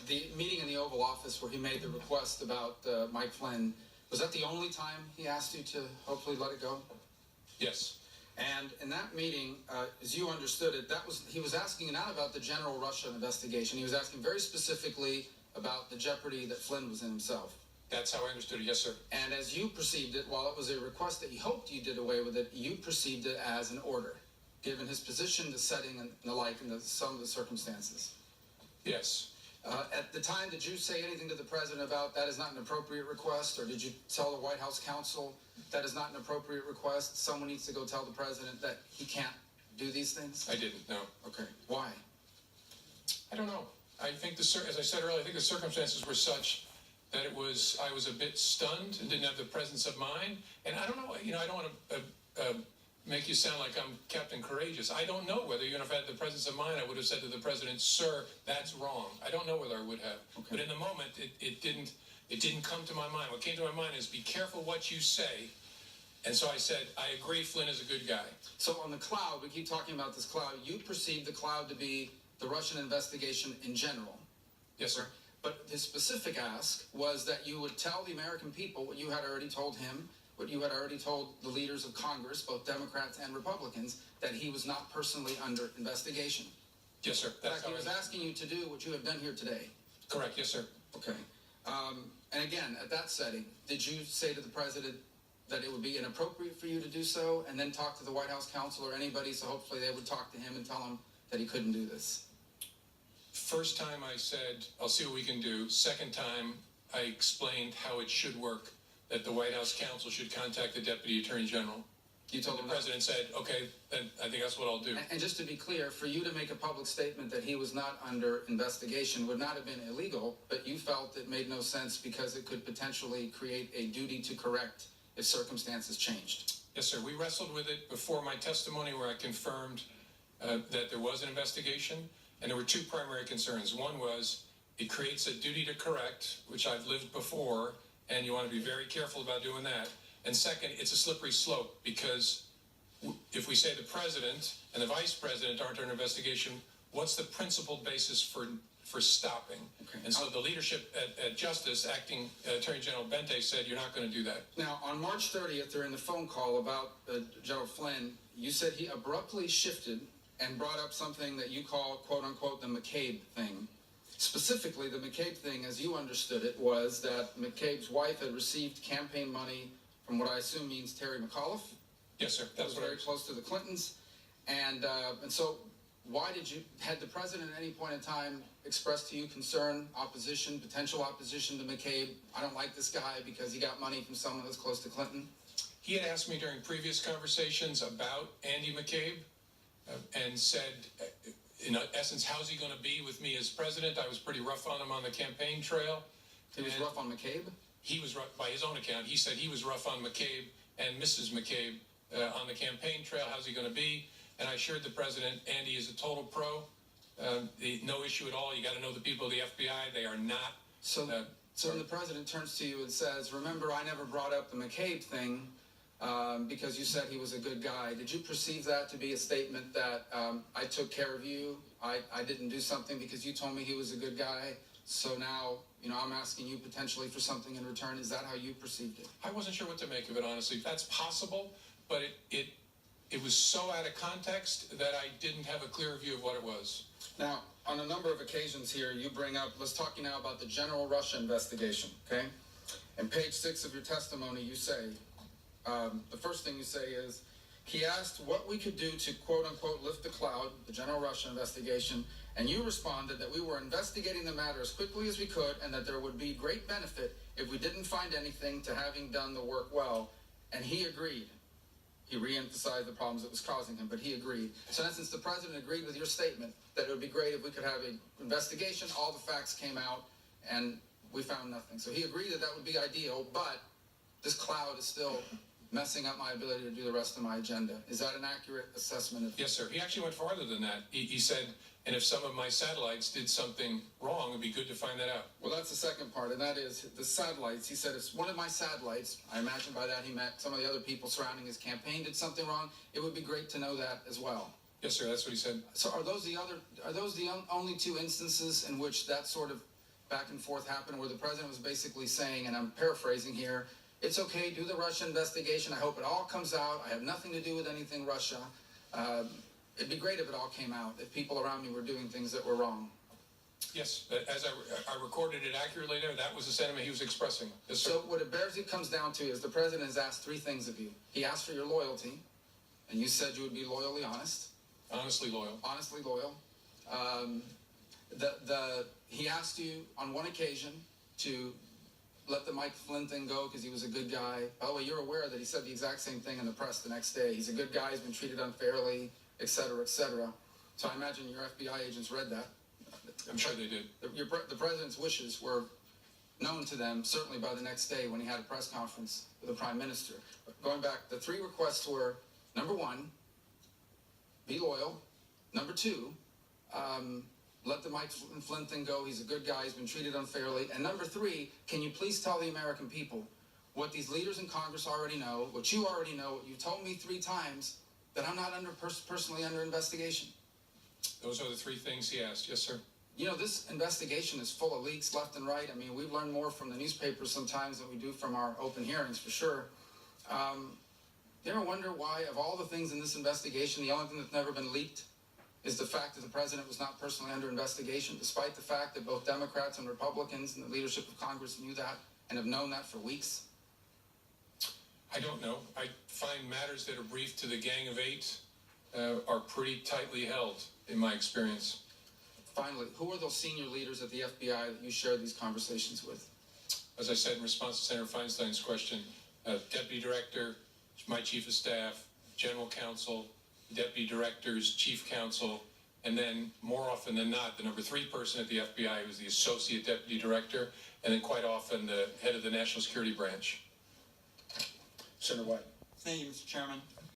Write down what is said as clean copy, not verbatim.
the meeting in the Oval Office where he made the request about Mike Flynn, was that the only time he asked you to hopefully let it go? Yes. And in that meeting, as you understood it, he was asking not about the general Russia investigation. He was asking very specifically about the jeopardy that Flynn was in himself. That's how I understood it, yes, sir. And as you perceived it, while it was a request that he hoped you did away with it, you perceived it as an order, given his position, the setting, and the like, and some of the circumstances. Yes. At the time, did you say anything to the president about that is not an appropriate request, or did you tell the White House counsel that is not an appropriate request? Someone needs to go tell the president that he can't do these things? I didn't, no. Okay. Why? I don't know. I think, as I said earlier, I think the circumstances were such that I was a bit stunned and didn't have the presence of mind. And I don't know, I don't want to make you sound like I'm Captain Courageous. I don't know whether, if I had the presence of mind, I would have said to the president, sir, that's wrong. I don't know whether I would have. Okay. But in the moment, it didn't come to my mind. What came to my mind is be careful what you say. And so I said, I agree Flynn is a good guy. So on the cloud, we keep talking about this cloud. You perceive the cloud to be the Russian investigation in general. Yes, sir. But his specific ask was that you would tell the American people what you had already told him, what you had already told the leaders of Congress, both Democrats and Republicans, that he was not personally under investigation. Yes, sir. In fact, he was asking you to do what you have done here today. Correct. Yes, sir. Okay. And again, at that setting, did you say to the president that it would be inappropriate for you to do so, and then talk to the White House counsel or anybody, so hopefully they would talk to him and tell him that he couldn't do this? First time I said, I'll see what we can do. Second time, I explained how it should work, that the White House counsel should contact the Deputy Attorney General. You told him the president said, okay, then I think that's what I'll do. And just to be clear, for you to make a public statement that he was not under investigation would not have been illegal, but you felt it made no sense because it could potentially create a duty to correct if circumstances changed. Yes, sir. We wrestled with it before my testimony where I confirmed that there was an investigation. And there were two primary concerns. One was it creates a duty to correct, which I've lived before, and you want to be very careful about doing that. And second, it's a slippery slope because if we say the president and the vice president aren't under investigation, what's the principled basis for stopping? Okay. And so the leadership at Justice, Acting Attorney General Bente, said you're not going to do that. Now, on March 30th, during the phone call about General Flynn, you said he abruptly shifted and brought up something that you call, quote-unquote, the McCabe thing. Specifically, the McCabe thing, as you understood it, was that McCabe's wife had received campaign money from what I assume means Terry McAuliffe. Yes, sir. That was very close to the Clintons. And so why had the president at any point in time expressed to you concern, opposition, potential opposition to McCabe? I don't like this guy because he got money from someone that's close to Clinton. He had asked me during previous conversations about Andy McCabe. And said, in essence, how's he going to be with me as president? I was pretty rough on him on the campaign trail. He was rough on McCabe? He was rough, by his own account. He said he was rough on McCabe and Mrs. McCabe on the campaign trail. How's he going to be? And I assured the president, Andy is a total pro. No issue at all. You got to know the people of the FBI. They are not. So when the president turns to you and says, remember, I never brought up the McCabe thing, because you said he was a good guy. Did you perceive that to be a statement that I took care of you, I didn't do something because you told me he was a good guy, so now, I'm asking you potentially for something in return? Is that how you perceived it? I wasn't sure what to make of it, honestly. That's possible, but it was so out of context that I didn't have a clear view of what it was. Now, on a number of occasions here, you bring up, let's talk now about the general Russia investigation, okay? In page 6 of your testimony, you say, the first thing you say is, he asked what we could do to, quote-unquote, lift the cloud, the general Russia investigation, and you responded that we were investigating the matter as quickly as we could and that there would be great benefit if we didn't find anything to having done the work well, and he agreed. He re-emphasized the problems it was causing him, but he agreed. So in essence, the president agreed with your statement that it would be great if we could have an investigation, all the facts came out, and we found nothing. So he agreed that that would be ideal, but this cloud is still messing up my ability to do the rest of my agenda. Is that an accurate assessment of? Yes, sir. He actually went farther than that. He said, and if some of my satellites did something wrong, it'd be good to find that out. Well, that's the second part, and that is the satellites. He said, if one of my satellites, I imagine by that he meant some of the other people surrounding his campaign did something wrong, it would be great to know that as well. Yes, sir. That's what he said. So are those the only two instances in which that sort of back and forth happened where the president was basically saying, and I'm paraphrasing here, it's okay, do the Russia investigation. I hope it all comes out. I have nothing to do with anything Russia. It'd be great if it all came out, if people around me were doing things that were wrong. Yes, as I recorded it accurately there, that was the sentiment he was expressing. Yes, sir. So what it comes down to is the president has asked three things of you. He asked for your loyalty, and you said you would be loyally honest. Honestly loyal. Honestly loyal. He asked you on one occasion to let the Mike Flynn thing go because he was a good guy. By the way, you're aware that he said the exact same thing in the press the next day. He's a good guy, he's been treated unfairly, et cetera, et cetera. So I imagine your FBI agents read that. I'm sure they did. The president's wishes were known to them, certainly by the next day when he had a press conference with the prime minister. Going back, the three requests were, number one, be loyal. Number two, let the Mike Flynn thing go. He's a good guy. He's been treated unfairly. And number three, can you please tell the American people what these leaders in Congress already know, what you already know, what you told me 3 times, that I'm not personally under investigation? Those are the 3 things he asked. Yes, sir. You know, this investigation is full of leaks left and right. I mean, we've learned more from the newspapers sometimes than we do from our open hearings, for sure. You ever wonder why, of all the things in this investigation, the only thing that's never been leaked is the fact that the president was not personally under investigation, despite the fact that both Democrats and Republicans and the leadership of Congress knew that and have known that for weeks? I don't know. I find matters that are briefed to the Gang of 8 are pretty tightly held, in my experience. Finally, who are those senior leaders at the FBI that you shared these conversations with? As I said in response to Senator Feinstein's question, Deputy Director, my Chief of Staff, General Counsel, Deputy Directors, Chief Counsel, and then more often than not, the number 3 person at the FBI who's the Associate Deputy Director, and then quite often the head of the National Security Branch. Senator White. Thank you, Mr. Chairman.